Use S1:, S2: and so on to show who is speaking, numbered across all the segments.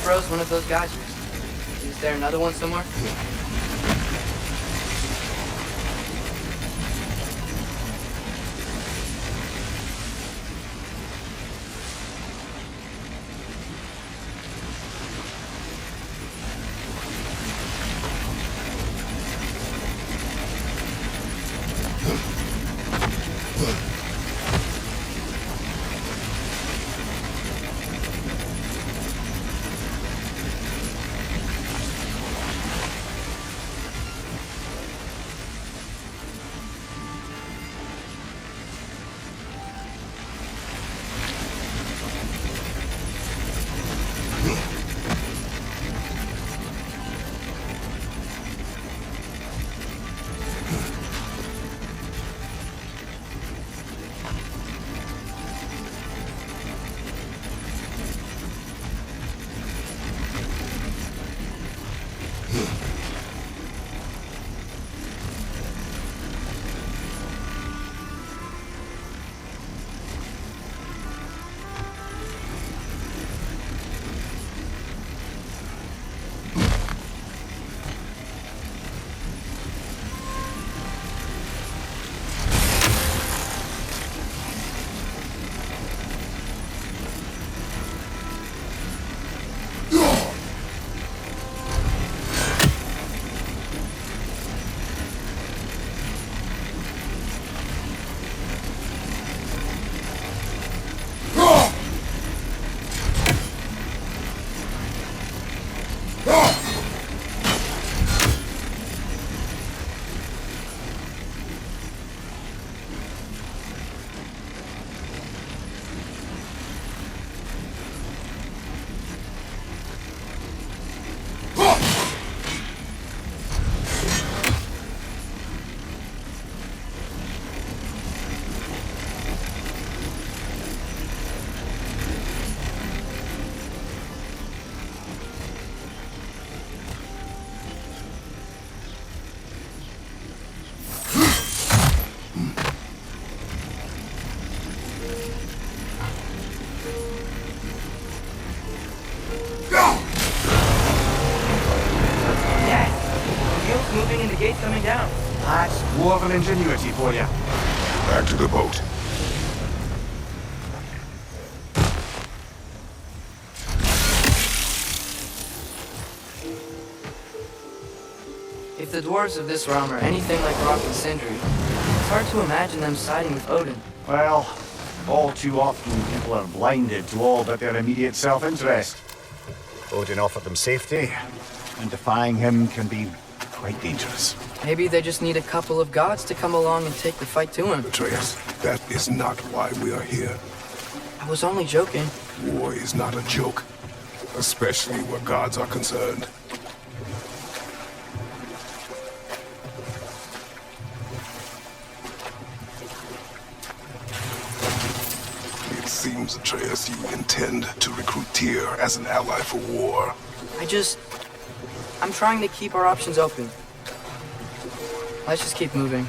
S1: froze one of those geysers. Is there another one somewhere? Gate's coming down.
S2: That's dwarven ingenuity for you.
S3: Back to the boat.
S1: If the dwarves of this realm are anything like Rock and Sindri, it's hard to imagine them siding with Odin.
S2: Well, all too often people are blinded to all but their immediate self-interest. Odin offered them safety, and defying him can be quite dangerous.
S1: Maybe they just need a couple of gods to come along and take the fight to him.
S3: Atreus, that is not why we are here.
S1: I was only joking.
S3: War is not a joke, especially where gods are concerned. It seems, Atreus, you intend to recruit Tyr as an ally for war.
S1: I'm trying to keep our options open. Let's just keep moving.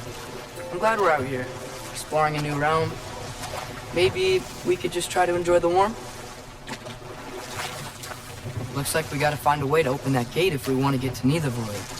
S1: I'm glad we're out here, exploring a new realm. Maybe we could just try to enjoy the warmth? Looks like we gotta find a way to open that gate if we want to get to Nidavellir.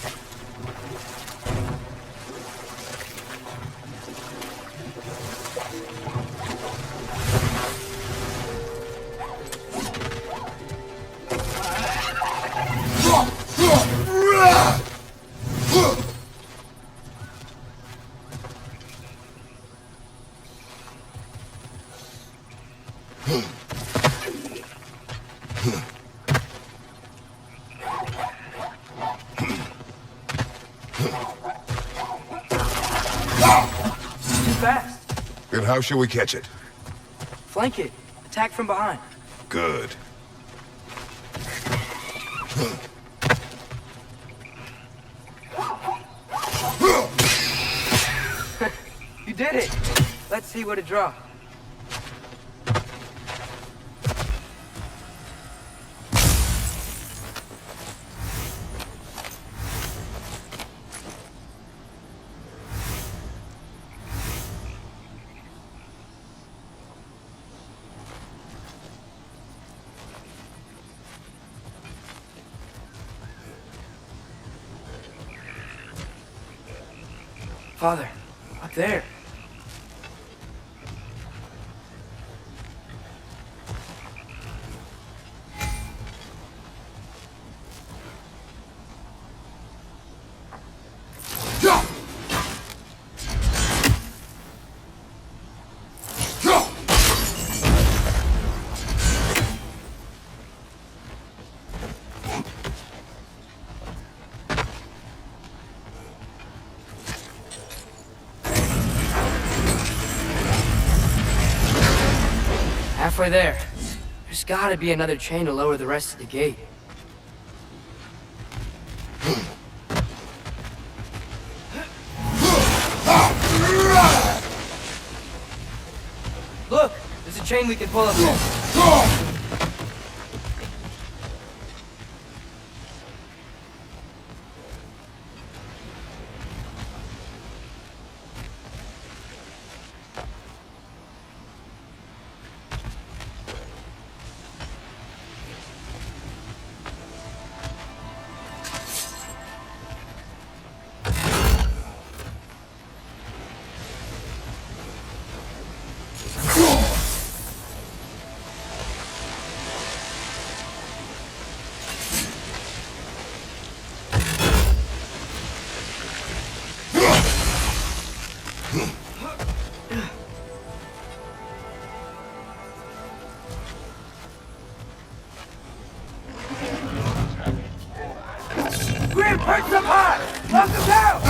S3: Then how shall we catch it?
S1: Flank it. Attack from behind.
S3: Good.
S1: You did it! Let's see what it draws. Father, up there. Halfway there. There's gotta be another chain to lower the rest of the gate. Look! There's a chain we can pull up there. Break the pot! Knock him down!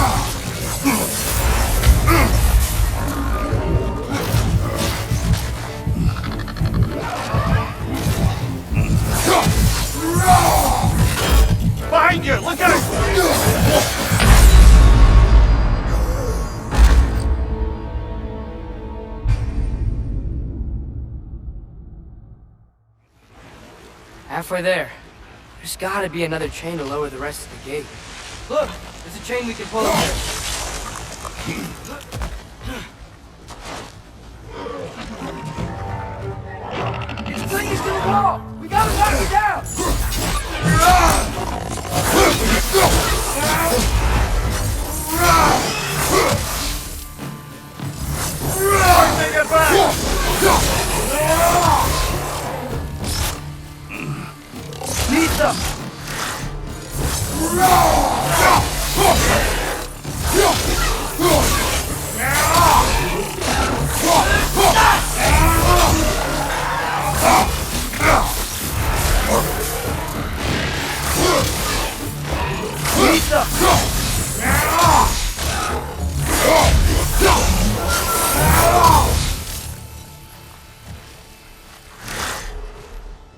S2: Behind you! Look out!
S1: Halfway there. There's gotta be another chain to lower the rest of the gate. Look! There's a chain we can pull up there. It's clinging to the wall! We gotta knock it down!
S2: Take it back!
S1: Lisa!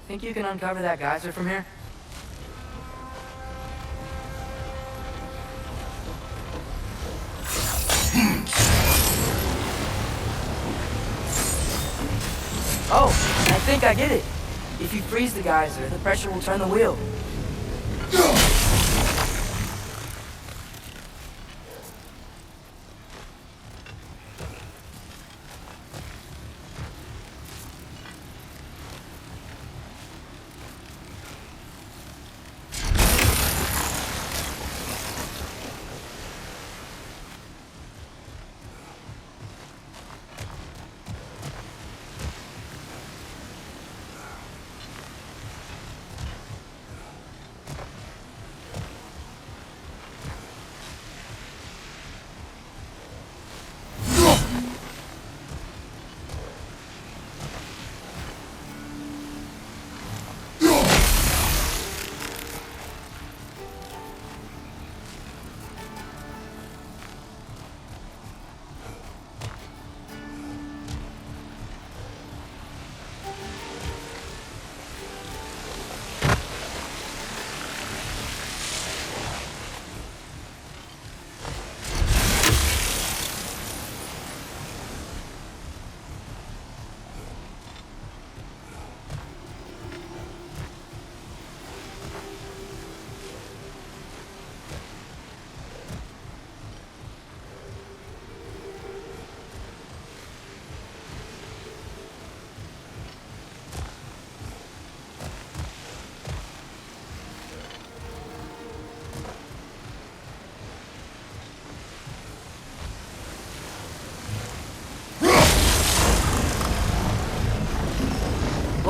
S1: Think you can uncover that geyser from here? Oh, I think I get it. If you freeze the geyser, the pressure will turn the wheel.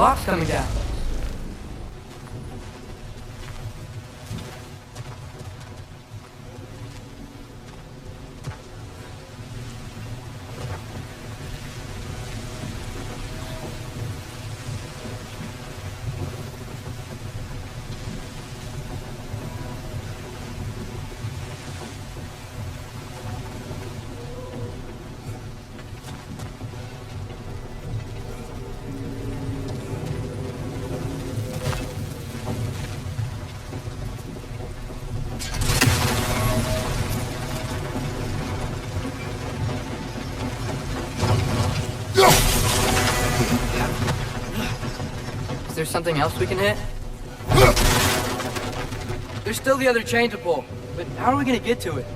S1: blocks coming down. Is there something else we can hit? There's still the other chain to pull, but how are we gonna get to it?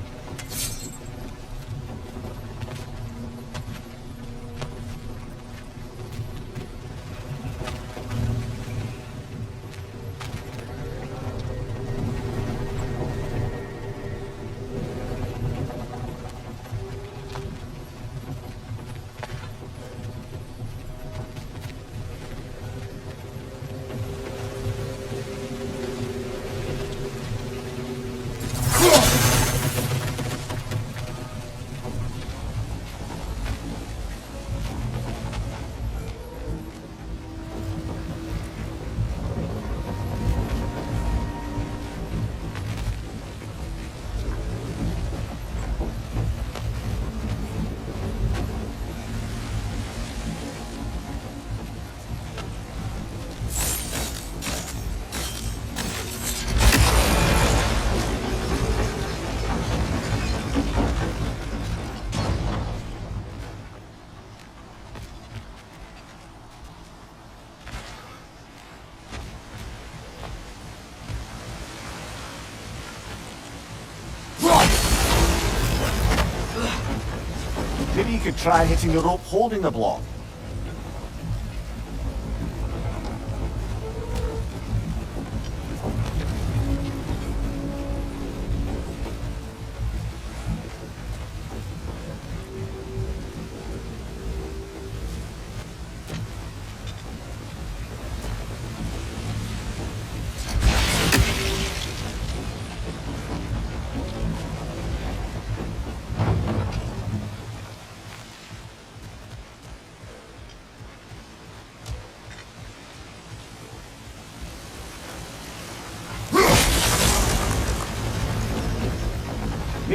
S2: Maybe you could try hitting the rope holding the block.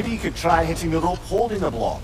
S2: Maybe you could try hitting the rope holding the block.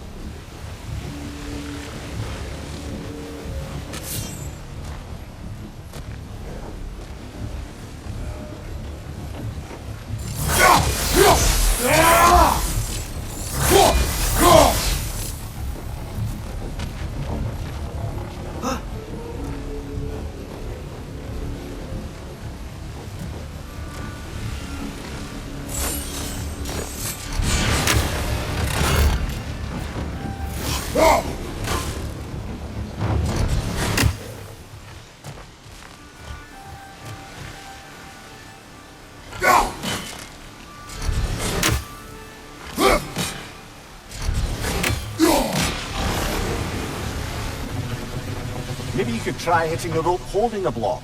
S2: Maybe you could try hitting the rope holding the block.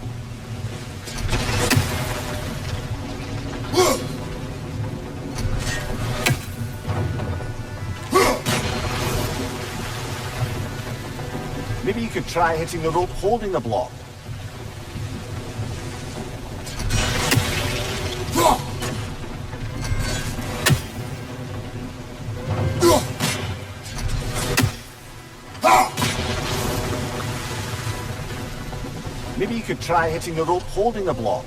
S2: Maybe you could try hitting the rope holding the block. Maybe you could try hitting the rope holding the block.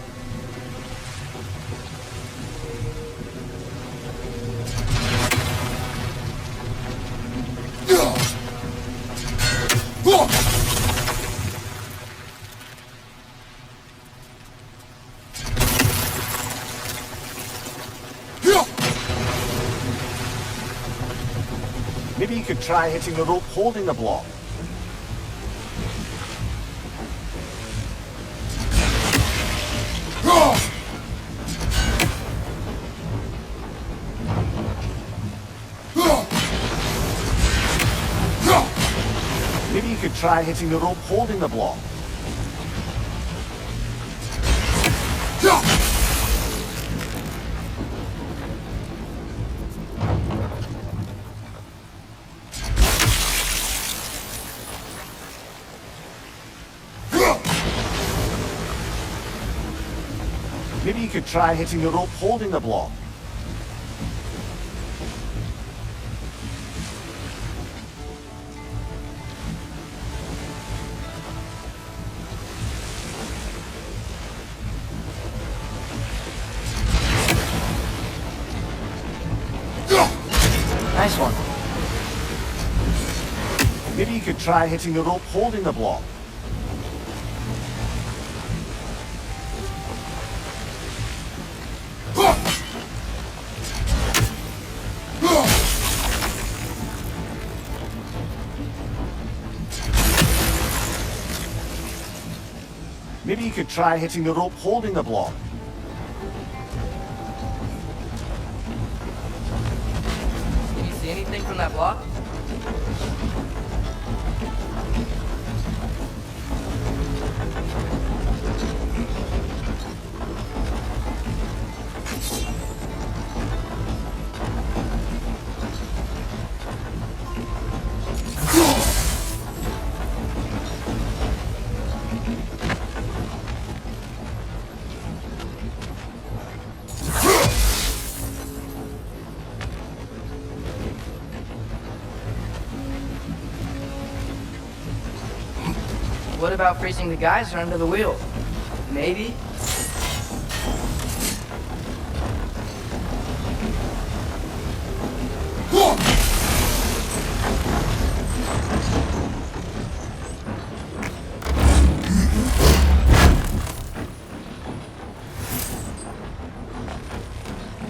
S2: Maybe you could try hitting the rope holding the block. Maybe you could try hitting the rope holding the block. Maybe you could try hitting the rope holding the block.
S1: Nice one.
S2: Maybe you could try hitting the rope holding the block. Maybe you could try hitting the rope holding the block.
S1: Can you see anything from that block? What about freezing the geyser under the wheel? Maybe?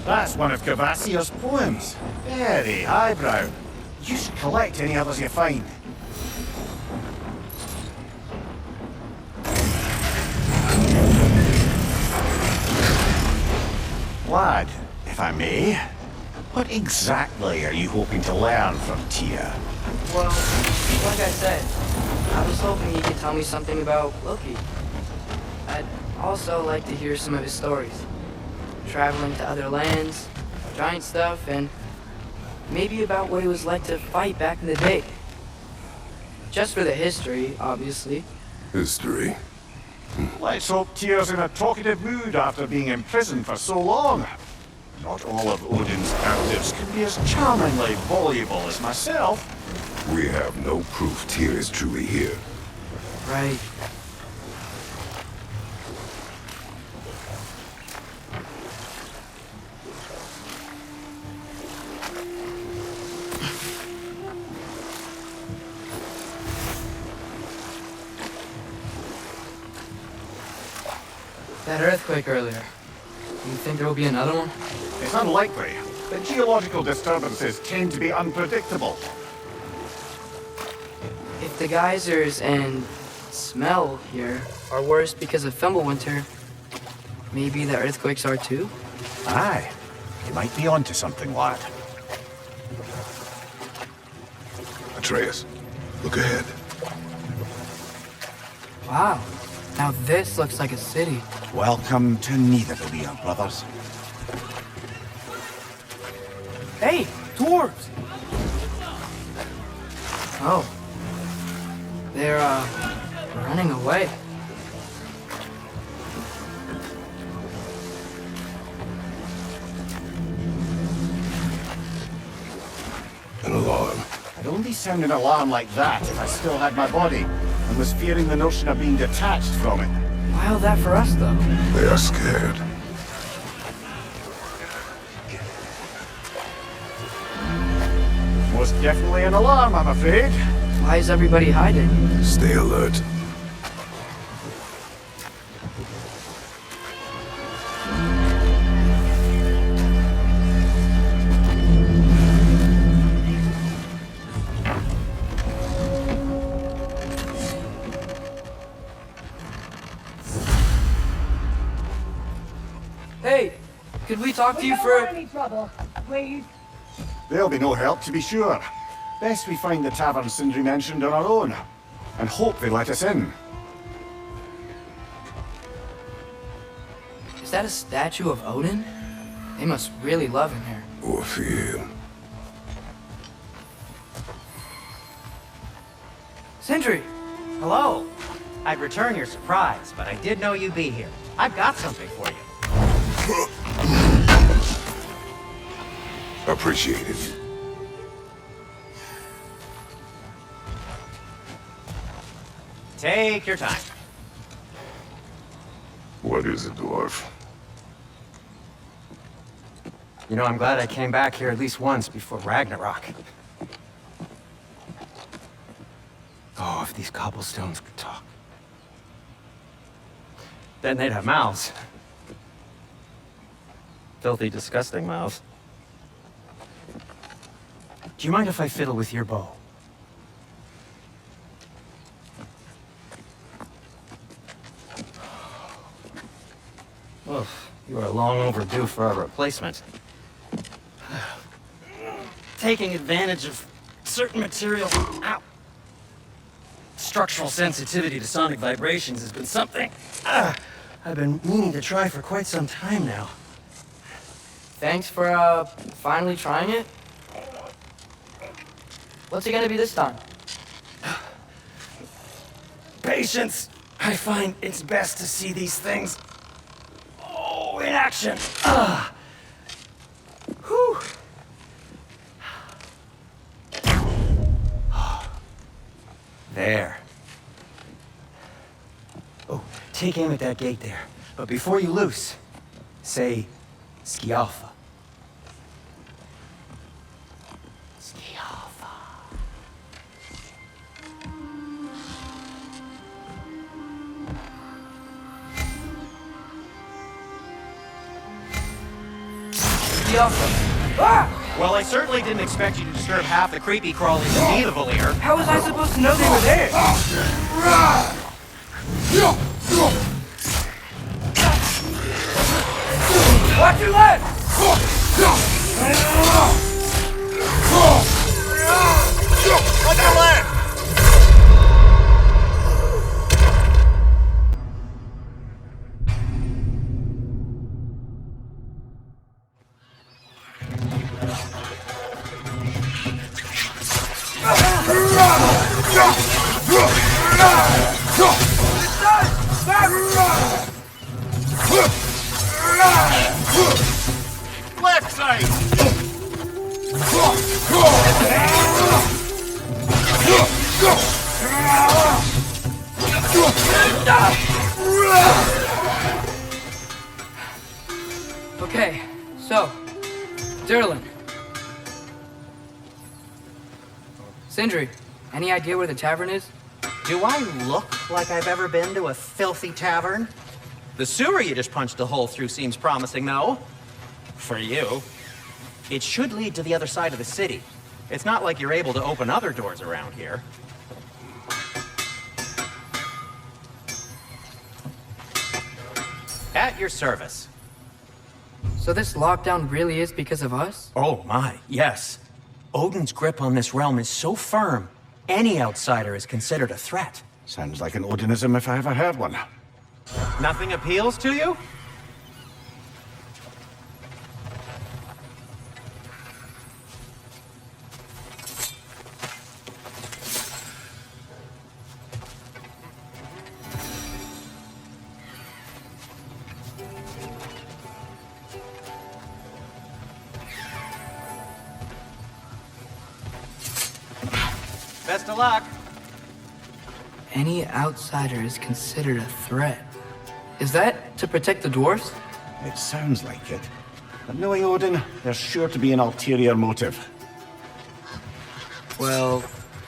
S2: That's one of Cavassia's poems. Very highbrow. You should collect any others you find. Lad, if I may, what exactly are you hoping to learn from Tia?
S1: Well, like I said, I was hoping he could tell me something about Loki. I'd also like to hear some of his stories. Traveling to other lands, giant stuff, and maybe about what it was like to fight back in the day. Just for the history, obviously.
S3: History.
S2: Let's hope Tia's in a talkative mood after being imprisoned for so long. Not all of Odin's captives can be as charmingly voluble as myself.
S3: We have no proof Tyr is truly here.
S1: Right. That earthquake earlier. Do you think there will be another one?
S2: It's unlikely, but geological disturbances tend to be unpredictable.
S1: If the geysers and smell here are worse because of Fimbulwinter, maybe the earthquakes are too?
S2: Aye, you might be onto something, lad.
S3: Atreus, look ahead.
S1: Wow. Now this looks like a city.
S2: Welcome to Nidavellir, brothers.
S1: Hey, dwarves! Oh. They're, running away.
S3: An alarm.
S2: I'd only sound an alarm like that if I still had my body, and was fearing the notion of being detached from it.
S1: Wild that for us, though.
S3: They are scared.
S2: Most definitely an alarm, I'm afraid.
S1: Why is everybody hiding?
S3: Stay alert.
S1: Hey, could we talk to you
S4: Don't
S1: for...
S4: want any trouble, please.
S2: There'll be no help, to be sure. Best we find the tavern Sindri mentioned on our own, and hope they let us in.
S1: Is that a statue of Odin? They must really love him here.
S3: Or fear him.
S1: Sindri!
S5: Hello. I'd return your surprise, but I did know you'd be here. I've got something for you.
S3: Appreciate it.
S4: Take your time.
S3: What is it, dwarf?
S4: You know, I'm glad I came back here at least once before Ragnarok. Oh, if these cobblestones could talk. Then they'd have mouths. Filthy, disgusting mouths. Do you mind if I fiddle with your bow? Oof, you are long overdue for a replacement. Taking advantage of certain material. Ow. Structural sensitivity to sonic vibrations has been something I've been meaning to try for quite some time now.
S1: Thanks for, finally trying it. What's it gonna be this time?
S4: Patience. I find it's best to see these things, in action. Whew. There. Oh, take aim at that gate there. But before you loose, say, Skialfa. Skialfa. Well, I certainly didn't expect you to disturb half the creepy crawlies in need of a leer.
S1: How was I supposed to know they were there? Watch your left!
S4: On your left! Left side!
S1: Okay, so, Derlin. Sindri, any idea where the tavern is?
S4: Do I look like I've ever been to a filthy tavern? The sewer you just punched a hole through seems promising, though. For you. It should lead to the other side of the city. It's not like you're able to open other doors around here. At your service.
S1: So this lockdown really is because of us?
S4: Oh my, yes. Odin's grip on this realm is so firm, any outsider is considered a threat.
S2: Sounds like an Odinism if I ever heard one.
S4: Nothing appeals to you? Best of luck.
S1: Any outsider is considered a threat. Is that to protect the dwarfs?
S2: It sounds like it. But knowing Odin, there's sure to be an ulterior motive.
S1: Well,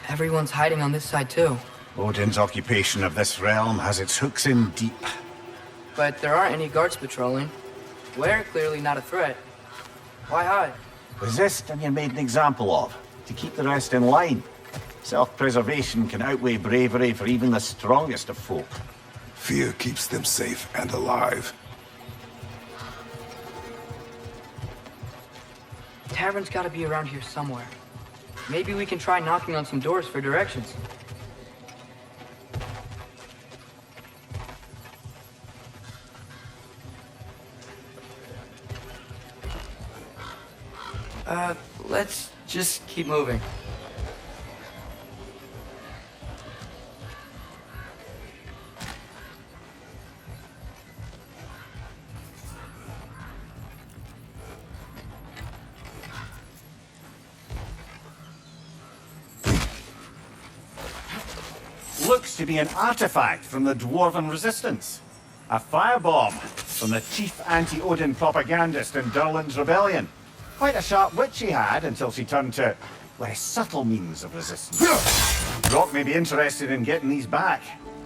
S1: everyone's hiding on this side too.
S2: Odin's occupation of this realm has its hooks in deep.
S1: But there aren't any guards patrolling. We're clearly not a threat. Why hide?
S2: Resist and you're made an example of, to keep the rest in line. Self-preservation can outweigh bravery for even the strongest of folk.
S3: Fear keeps them safe and alive.
S1: Tavern's gotta be around here somewhere. Maybe we can try knocking on some doors for directions. Let's just keep moving.
S2: looks to be an artifact from the Dwarven Resistance. A firebomb from the chief anti-Odin propagandist in Durland's rebellion. Quite a sharp wit she had until she turned to less subtle means of resistance. Rock may be interested in getting these back.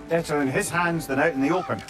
S2: Better in his hands than out in the open.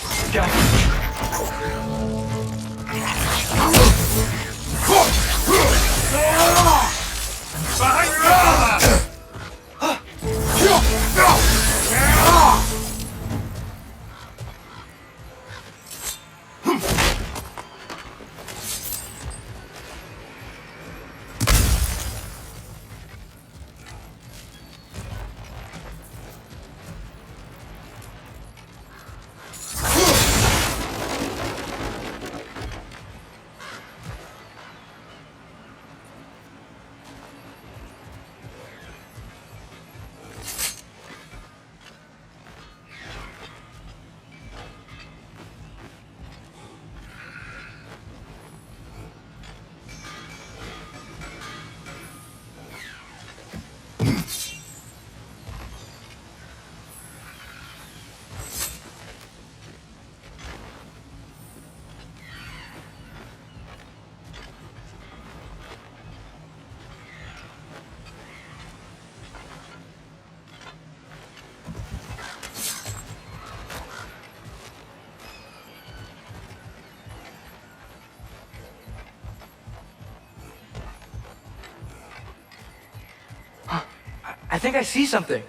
S1: I think I see something.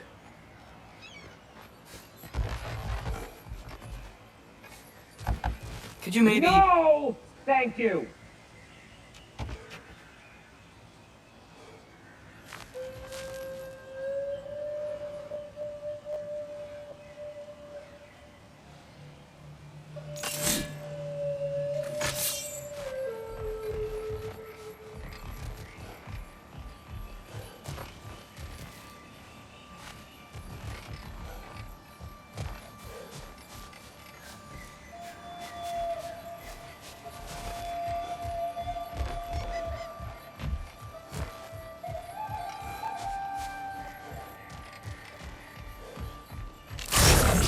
S1: Could you maybe...
S5: No! Thank you!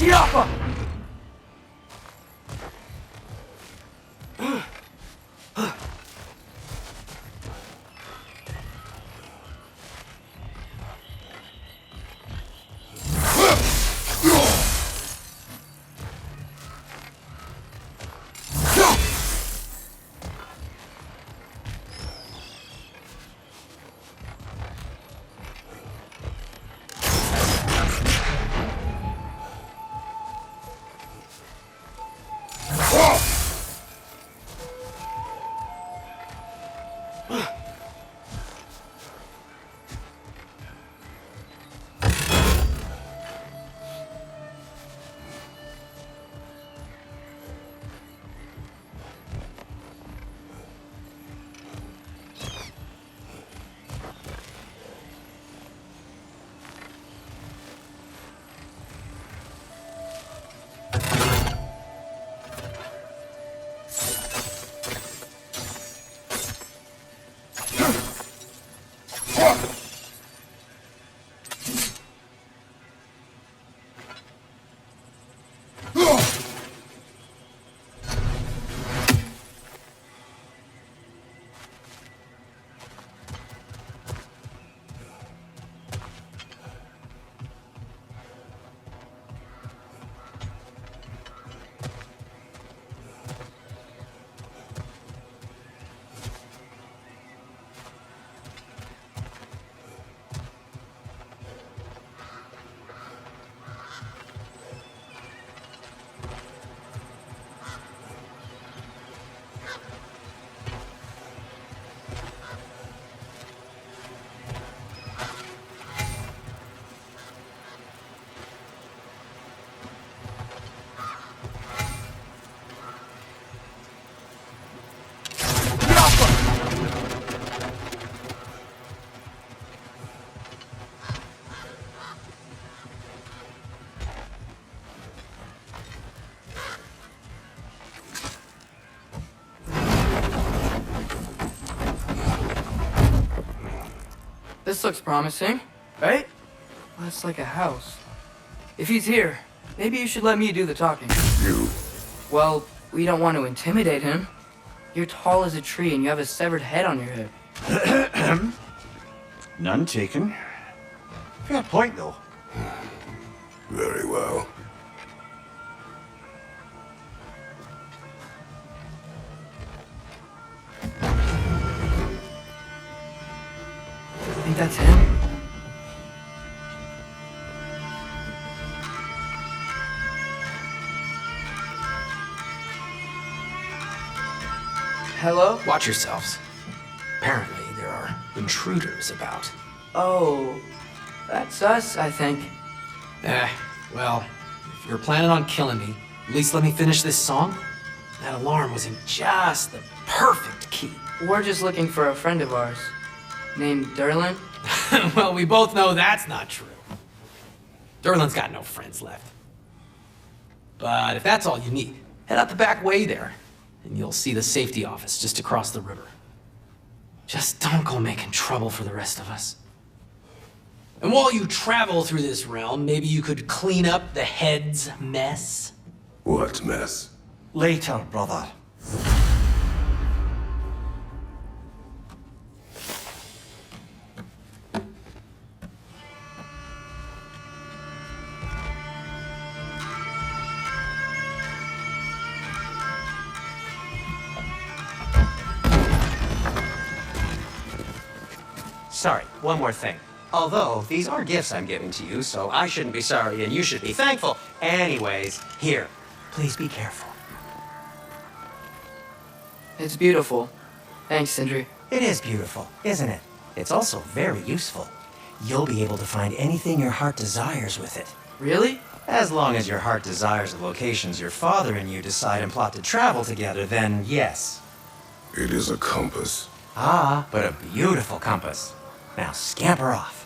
S1: Yappa! This looks promising, right? Well, it's like a house. If he's here, maybe you should let me do the talking.
S3: You.
S1: Well, we don't want to intimidate him. You're tall as a tree and you have a severed head on your head.
S2: None taken. Fair point, though.
S3: Very well.
S1: I think that's him. Hello?
S6: Watch yourselves. Apparently, there are intruders about.
S1: Oh, that's us, I think.
S6: Well, if you're planning on killing me, at least let me finish this song. That alarm was in just the perfect key.
S1: We're just looking for a friend of ours, named Derlin.
S6: Well, we both know that's not true. Derlin's got no friends left. But if that's all you need, head out the back way there, and you'll see the safety office just across the river. Just don't go making trouble for the rest of us. And while you travel through this realm, maybe you could clean up the head's mess?
S3: What mess?
S2: Later, brother.
S4: Sorry, one more thing. Although, these are gifts I'm giving to you, so I shouldn't be sorry and you should be thankful. Anyways, here, please be careful.
S1: It's beautiful. Thanks, Sindri.
S4: It is beautiful, isn't it? It's also very useful. You'll be able to find anything your heart desires with it.
S1: Really?
S4: As long as your heart desires the locations your father and you decide and plot to travel together, then yes.
S3: It is a compass.
S4: Ah, but a beautiful compass. Now scamper off.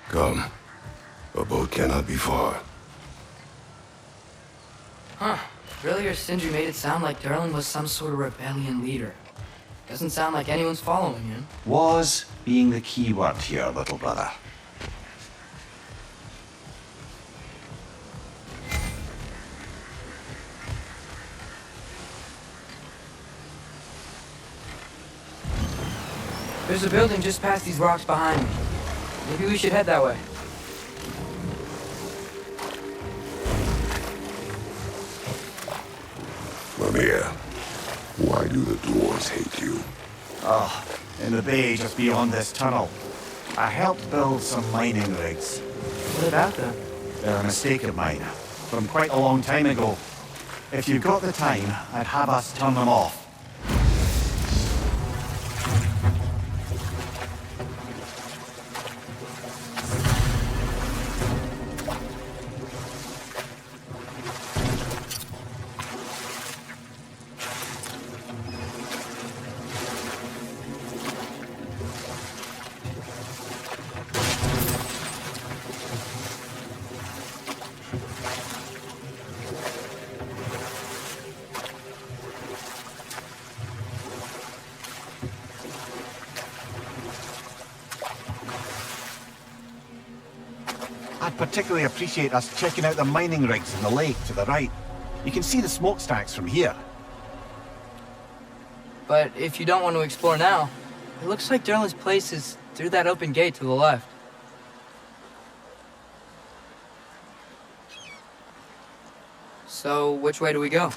S3: Come. A boat cannot be far.
S1: Huh. Earlier, Sindri made it sound like Derlin was some sort of rebellion leader. Doesn't sound like anyone's following him.
S2: Was being the key word here, little brother.
S1: There's a building just past these rocks behind me. Maybe we should head that way.
S3: Mimir, why do the dwarves hate you?
S2: Oh, in the bay just beyond this tunnel. I helped build some mining rigs.
S1: What about them?
S2: They're a mistake of mine, from quite a long time ago. If you've got the time, I'd have us turn them off. I'd particularly appreciate us checking out the mining rigs in the lake to the right. You can see the smokestacks from here.
S1: But if you don't want to explore now, it looks like Derlin's place is Through that open gate to the left. So, which way do we go?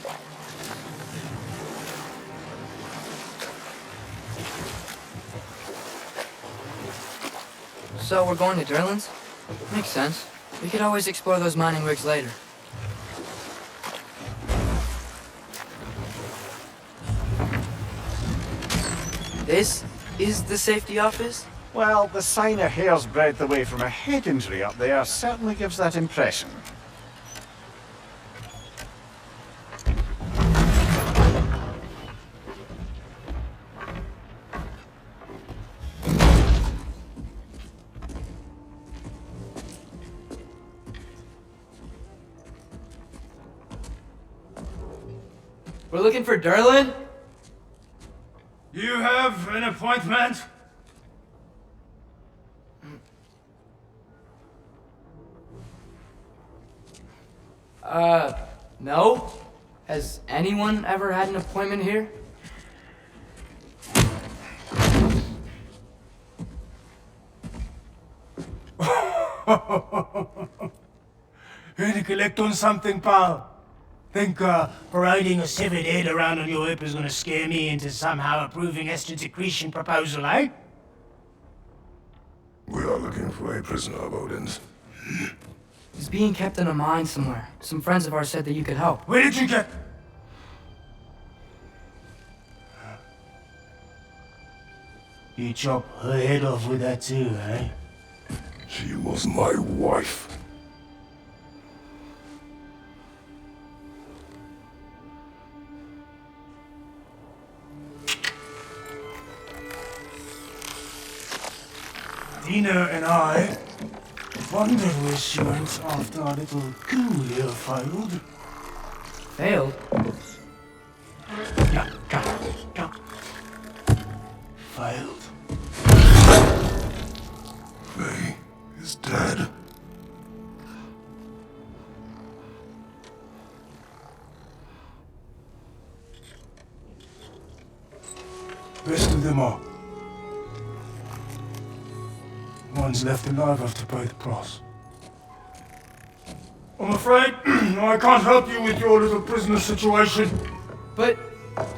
S1: So, we're going to Durlin's? Makes sense. We could always explore those mining rigs later. This is the safety office?
S2: Well, the sign a hair's breadth away from a head injury up there certainly gives that impression.
S1: We're looking for Durlin?
S7: You have an appointment?
S1: No? Has anyone ever had an appointment here?
S7: Here to collect on something, pal? Think parading a severed head around on your hip is gonna scare me into somehow approving Eston's accretion proposal, eh?
S3: We are looking for a prisoner of Odin's.
S1: He's being kept in a mine somewhere. Some friends of ours said that you could help.
S7: Where did you get... You chop her head off with that too, eh?
S3: She was my wife.
S7: Dina and I wondered where she went after our little coup here failed.
S1: Failed?
S7: Yeah. Failed.
S3: Faye is dead.
S7: Rest of them are. One's left alive after pay the price. I'm afraid I can't help you with your little prisoner situation.
S1: But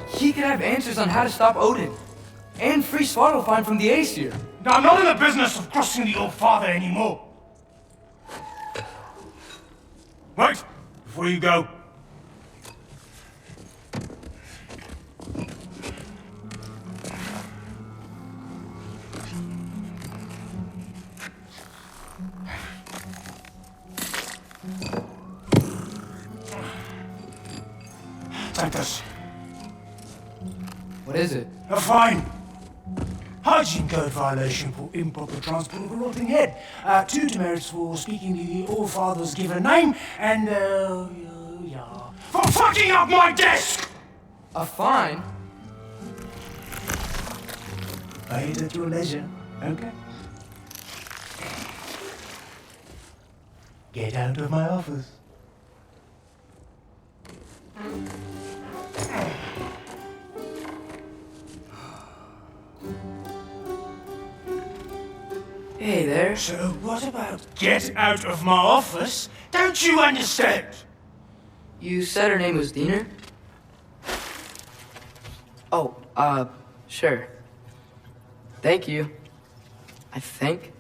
S1: he could have answers on how to stop Odin. And free Svartalfheim from the Aesir.
S7: Now, I'm not in the business of crossing the old father anymore. Wait, before you go. Take this.
S1: What is it?
S7: A fine. Hygiene code violation for improper transport of a rotting head. 2 demerits for speaking to the All-Father's given name, and, for fucking up my desk!
S1: A fine?
S7: Pay it at your leisure, okay? Get out of my office.
S1: Hey there.
S7: So what about get out of my office? Don't you understand?
S1: You said her name was Diener? Oh, sure. Thank you. I think.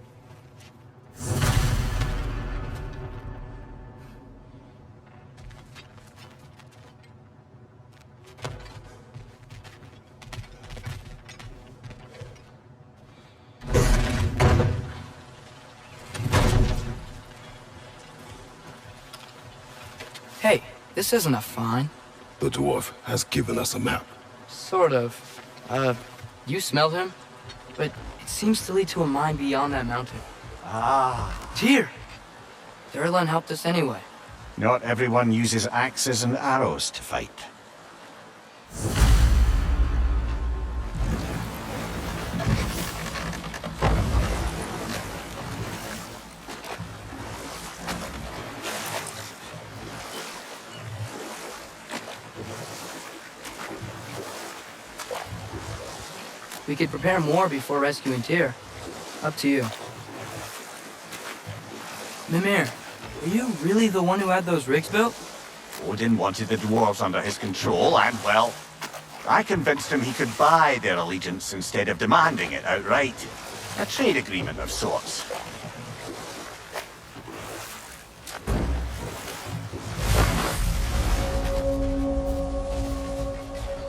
S1: Hey, this isn't a fine.
S3: The dwarf has given us a map.
S1: Sort of. You smelled him? But it seems to lead to a mine beyond that mountain.
S2: Ah.
S1: Tyr! Durlin helped us anyway.
S2: Not everyone uses axes and arrows to fight.
S1: We could prepare more before rescuing Tyr. Up to you. Mimir, are you really the one who had those rigs built?
S2: Odin wanted the dwarves under his control, and, well, I convinced him he could buy their allegiance instead of demanding it outright. A trade agreement of sorts.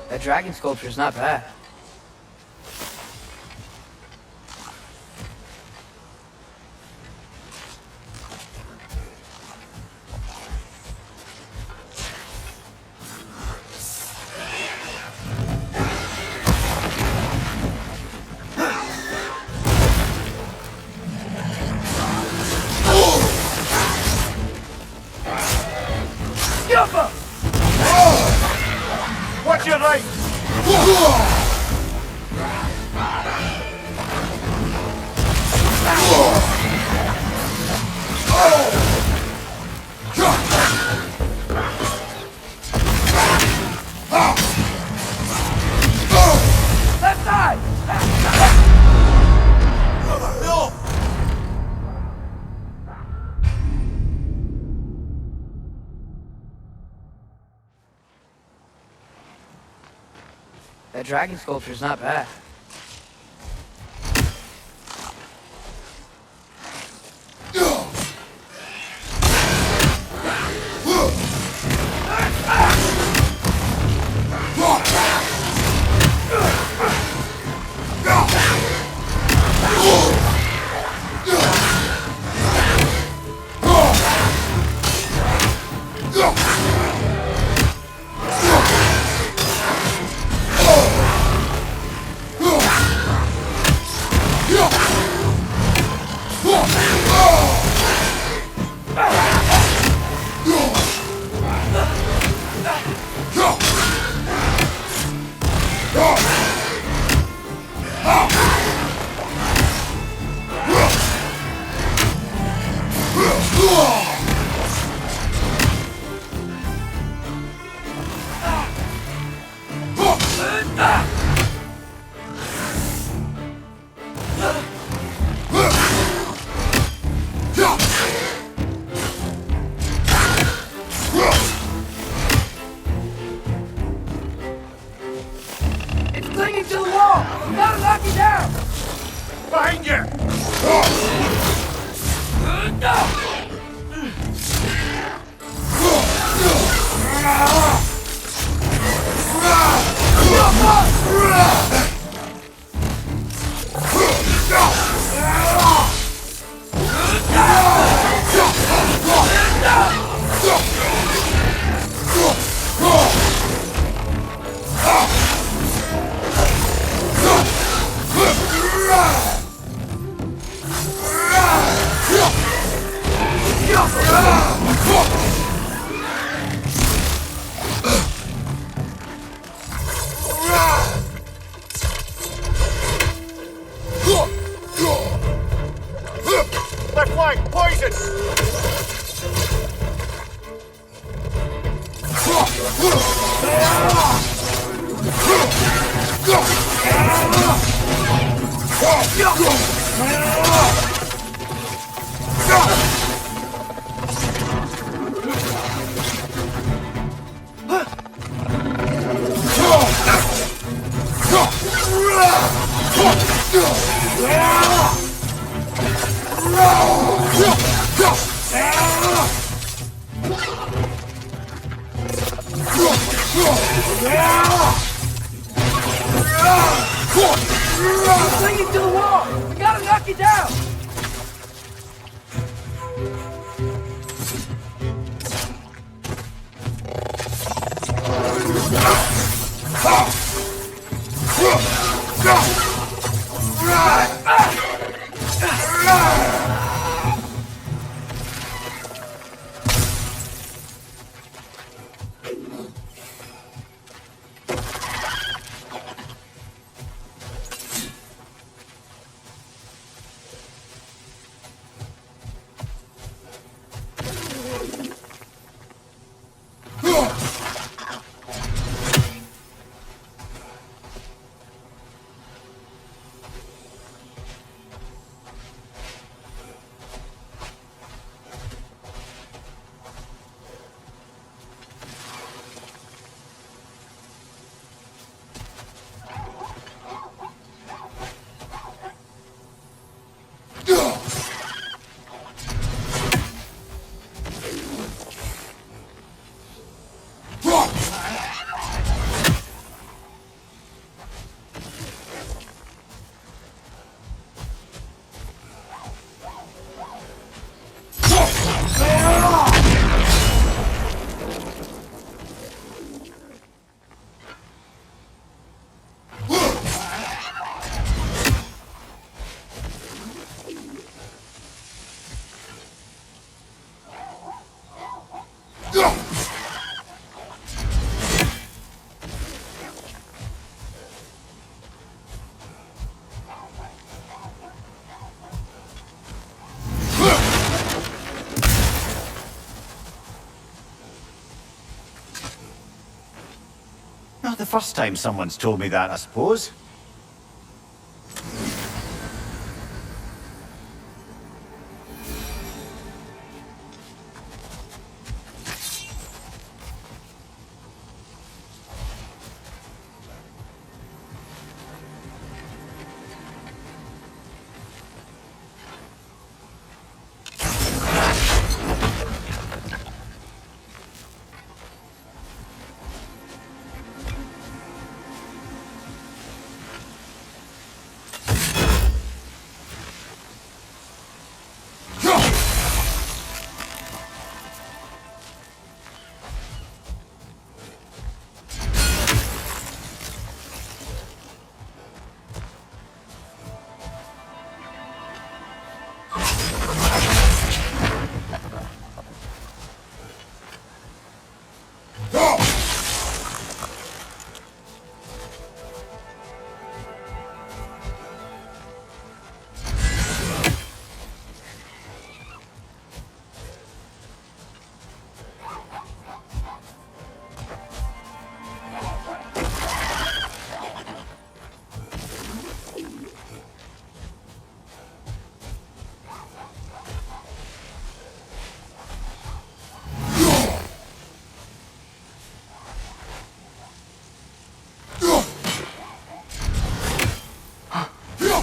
S1: That dragon sculpture's not bad.
S2: Watch your right!
S1: Left side! That dragon sculpture's not bad. It's clinging to the wall! We gotta knock it down!
S2: Behind you! Left flank, poison!
S1: It's clinging to the wall! We gotta knock it down!
S2: Not the first time someone's told me that, I suppose.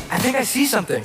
S1: I think I see something.